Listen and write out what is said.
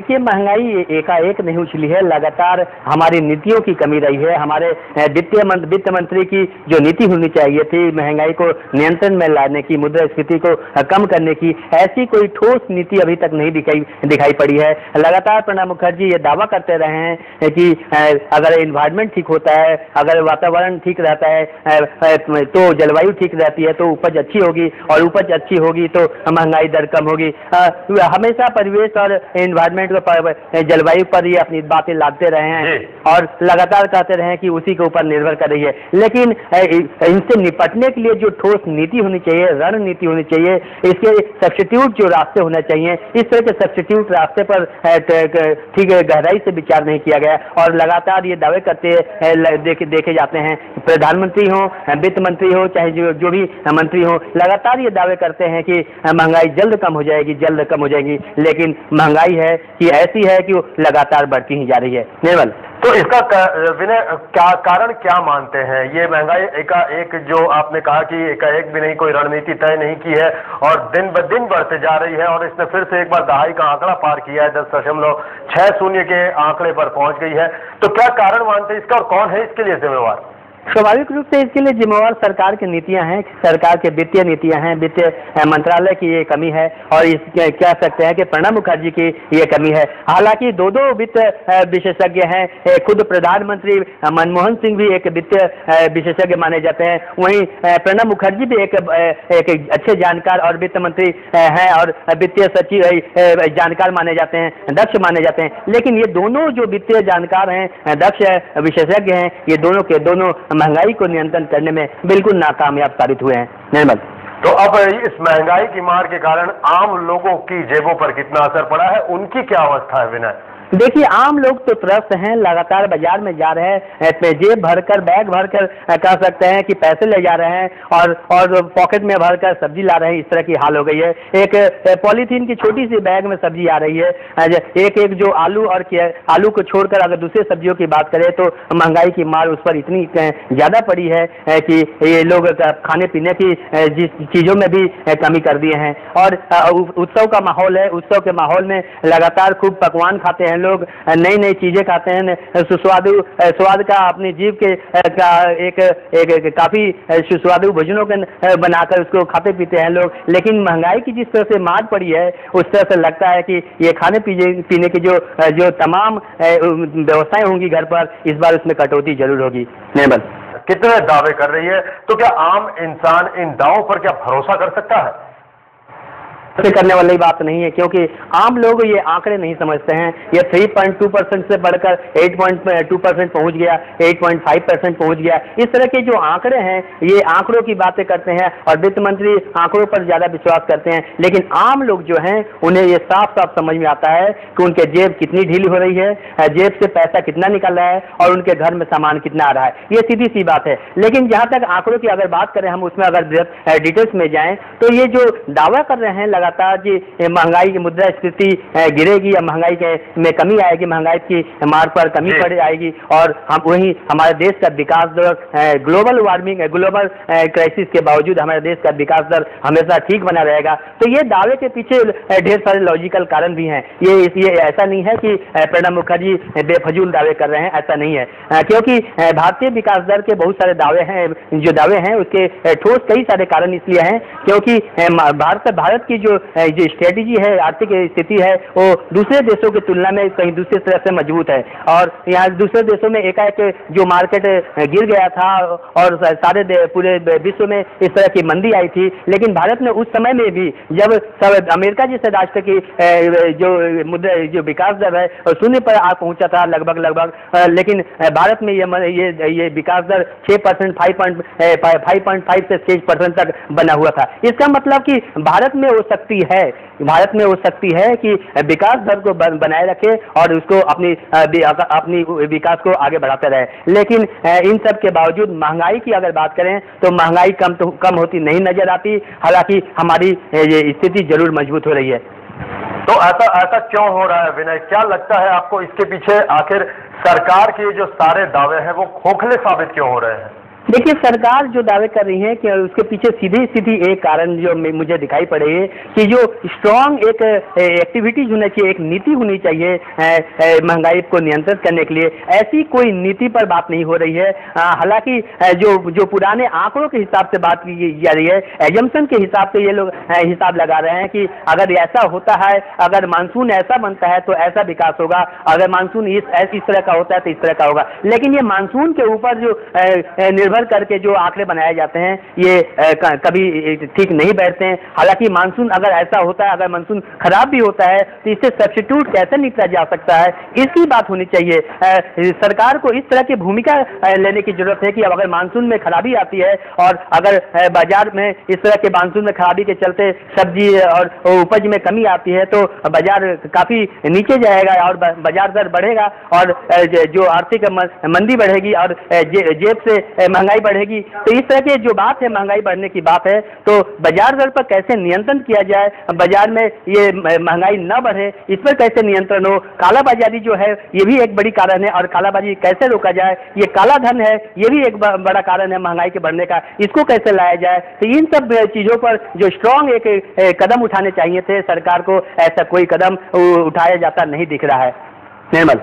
देखिए, महंगाई एकाएक नहीं उछली है, लगातार हमारी नीतियों की कमी रही है। हमारे वित्त मंत्री की जो नीति होनी चाहिए थी महंगाई को नियंत्रण में लाने की, मुद्रास्फीति को कम करने की, ऐसी कोई ठोस नीति अभी तक नहीं दिखाई पड़ी है। लगातार प्रणब मुखर्जी ये दावा करते रहे हैं कि अगर एनवायरमेंट ठीक होता है, अगर वातावरण ठीक रहता है तो जलवायु ठीक रहती है, तो उपज अच्छी होगी, और उपज अच्छी होगी तो महंगाई दर कम होगी। हमेशा परिवेश और एनवायरमेंट को, जलवायु पर ये अपनी बातें लादते रहे हैं और लगातार कहते रहे हैं कि उसी के ऊपर निर्भर कर रही है। लेकिन इनसे निपटने के लिए जो ठोस नीति होनी चाहिए, रणनीति होनी चाहिए, इसके सब्स्टिट्यूट जो रास्ते होने चाहिए, इस तरह के सब्स्टिट्यूट रास्ते पर ठीक गहराई से विचार नहीं किया गया। और लगातार ये दावे करते देखे जाते हैं, प्रधानमंत्री हो, वित्त मंत्री हो, चाहे जो भी मंत्री हो, लगातार ये दावे करते हैं कि महंगाई जल्द कम हो जाएगी, जल्द कम हो जाएगी। लेकिन महंगाई है कि ऐसी है कि वो लगातार बढ़ती ही जा रही है। निर्मल, तो इसका विनय क्या कारण क्या मानते हैं? ये महंगाई एकाएक, जो आपने कहा कि एकाएक भी नहीं, कोई रणनीति तय नहीं की है और दिन ब दिन बढ़ते जा रही है, और इसने फिर से एक बार दहाई का आंकड़ा पार किया है, 10.60 के आंकड़े पर पहुंच गई है। तो क्या कारण मानते हैं इसका, और कौन है इसके लिए जिम्मेवार? स्वाभाविक रूप से इसके लिए जिम्मेवार सरकार की नीतियां हैं, सरकार के वित्तीय नीतियां हैं, वित्त मंत्रालय की ये कमी है, और इस कह सकते हैं कि प्रणब मुखर्जी की ये कमी है। हालांकि दो वित्त विशेषज्ञ हैं, खुद प्रधानमंत्री मनमोहन सिंह भी एक वित्त विशेषज्ञ माने जाते हैं, वहीं प्रणब मुखर्जी भी एक अच्छे जानकार और वित्त मंत्री हैं और वित्तीय सचिव जानकार माने जाते हैं, दक्ष माने जाते हैं। लेकिन ये दोनों जो वित्तीय जानकार हैं, दक्ष विशेषज्ञ हैं, ये दोनों के दोनों महंगाई को नियंत्रण करने में बिल्कुल नाकामयाब साबित हुए हैं। निर्मल, तो अब इस महंगाई की मार के कारण आम लोगों की जेबों पर कितना असर पड़ा है, उनकी क्या अवस्था है विनय? देखिए, आम लोग तो त्रस्त हैं, लगातार बाजार में जा रहे हैं, जेब भरकर, बैग भरकर कह सकते हैं कि पैसे ले जा रहे हैं, और पॉकेट में भरकर सब्जी ला रहे हैं। इस तरह की हाल हो गई है। एक पॉलीथीन की छोटी सी बैग में सब्जी आ रही है। एक जो आलू को छोड़कर अगर दूसरी सब्जियों की बात करें तो महंगाई की मार उस पर इतनी ज्यादा पड़ी है कि ये लोग खाने पीने की चीजों में भी कमी कर दिए हैं। और उत्सव का माहौल है, उत्सव के माहौल में लगातार खूब पकवान खाते हैं लोग, नई नई चीजें खाते हैं, स्वाद का अपनी जीभ के एक काफी सुस्वादु भोजनों के बनाकर उसको खाते पीते हैं लोग। लेकिन महंगाई की जिस तरह से मार पड़ी है, उस तरह से लगता है कि ये खाने पीने की जो तमाम व्यवस्थाएं होंगी घर पर, इस बार उसमें कटौती जरूर होगी। निर्मल, कितने दावे कर रही है, तो क्या आम इंसान इन दावों पर क्या भरोसा कर सकता है? करने वाली बात नहीं है, क्योंकि आम लोग ये आंकड़े नहीं समझते हैं। ये 3.2% से बढ़कर 8.2% पहुंच गया, 8.5% पहुंच गया। इस तरह के जो आंकड़े हैं, ये आंकड़ों की बातें करते हैं और वित्त मंत्री आंकड़ों पर ज्यादा विश्वास करते हैं। लेकिन आम लोग जो हैं, उन्हें ये साफ साफ समझ में आता है कि उनके जेब कितनी ढीली हो रही है, जेब से पैसा कितना निकल रहा है और उनके घर में सामान कितना आ रहा है। ये सीधी सी बात है। लेकिन जहां तक आंकड़ों की अगर बात करें, हम उसमें अगर डिटेल्स में जाएं, तो ये जो दावा कर रहे हैं लगातार जी महंगाई की मुद्रास्फीति गिरेगी या महंगाई में कमी आएगी, महंगाई की मार पर कमी पड़ जाएगी, और हम वही हमारे देश का विकास दर, ग्लोबल वार्मिंग, ग्लोबल क्राइसिस के बावजूद हमारे देश का विकास दर हमेशा ठीक बना रहेगा। तो ये दावे के पीछे ढेर सारे लॉजिकल कारण भी हैं। ये ऐसा नहीं है कि प्रणब मुखर्जी बेफजूल दावे कर रहे हैं, ऐसा नहीं है, क्योंकि भारतीय विकास दर के बहुत सारे दावे हैं। जो दावे हैं उसके ठोस कई सारे कारण इसलिए हैं क्योंकि भारत की जो स्ट्रेटेजी है, आर्थिक स्थिति है, वो दूसरे देशों की तुलना में कहीं दूसरी तरह से मजबूत है। और यहाँ दूसरे देशों में एकाएक जो मार्केट गिर गया था और सारे पूरे विश्व में इस तरह की मंदी आई थी, लेकिन भारत ने उस समय में भी, जब सब अमेरिका जैसे राष्ट्र की जो विकास दर है शून्य पर आ पहुंचा था लगभग, लेकिन भारत में ये विकास दर 6%, 5.5 से 6% तक बना हुआ था। इसका मतलब कि भारत में वो शक्ति है कि विकास दर को बनाए रखे और उसको अपनी विकास को आगे बढ़ाते रहे। लेकिन इन सब के बावजूद महंगाई की अगर बात करें तो महंगाई कम होती नहीं नजर आती। हालांकि हमारी स्थिति जरूर मजबूत हो रही है। तो ऐसा क्यों हो रहा है विनय? क्या लगता है आपको इसके पीछे? आखिर सरकार के जो सारे दावे हैं वो खोखले साबित क्यों हो रहे हैं? देखिए, सरकार जो दावे कर रही है कि उसके पीछे सीधी सीधी एक कारण जो मुझे दिखाई पड़े है कि जो स्ट्रांग एक एक्टिविटीज होना चाहिए, एक नीति होनी चाहिए महंगाई को नियंत्रित करने के लिए, ऐसी कोई नीति पर बात नहीं हो रही है। हालांकि जो पुराने आंकड़ों के हिसाब से बात की जा रही है, एजम्पशन के हिसाब से ये लोग हिसाब लगा रहे हैं कि अगर ऐसा होता है, अगर मानसून ऐसा बनता है तो ऐसा विकास होगा, अगर मानसून इस तरह का होता है तो इस तरह का होगा। लेकिन ये मानसून के ऊपर जो निर्भर करके जो आंकड़े बनाए जाते हैं ये कभी ठीक नहीं बैठते हैं। हालांकि मानसून अगर ऐसा होता है, अगर मानसून खराब भी होता है तो इससे सब्स्टिट्यूट कैसे निपटा जा सकता है, इसकी बात होनी चाहिए। सरकार को इस तरह की भूमिका लेने की जरूरत है कि अब अगर मानसून में खराबी आती है और अगर बाजार में इस तरह के मानसून में खराबी के चलते सब्जी और उपज में कमी आती है तो बाजार काफी नीचे जाएगा और बाजार दर बढ़ेगा और जो आर्थिक मंदी बढ़ेगी और जेब से महंगाई बढ़ेगी। तो इस तरह की जो बात है, महंगाई बढ़ने की बात है, तो बाजार दर पर कैसे नियंत्रण किया जाए, बाजार में ये महंगाई न बढ़े, इस पर कैसे नियंत्रण हो। कालाबाजारी जो है ये भी एक बड़ी कारण है और कालाबाजारी कैसे रोका जाए, ये काला धन है ये भी एक बड़ा कारण है महंगाई के बढ़ने का, इसको कैसे लाया जाए। तो इन सब चीजों पर जो स्ट्रांग एक कदम उठाने चाहिए थे सरकार को, ऐसा कोई कदम उठाया जाता नहीं दिख रहा है। निर्मल।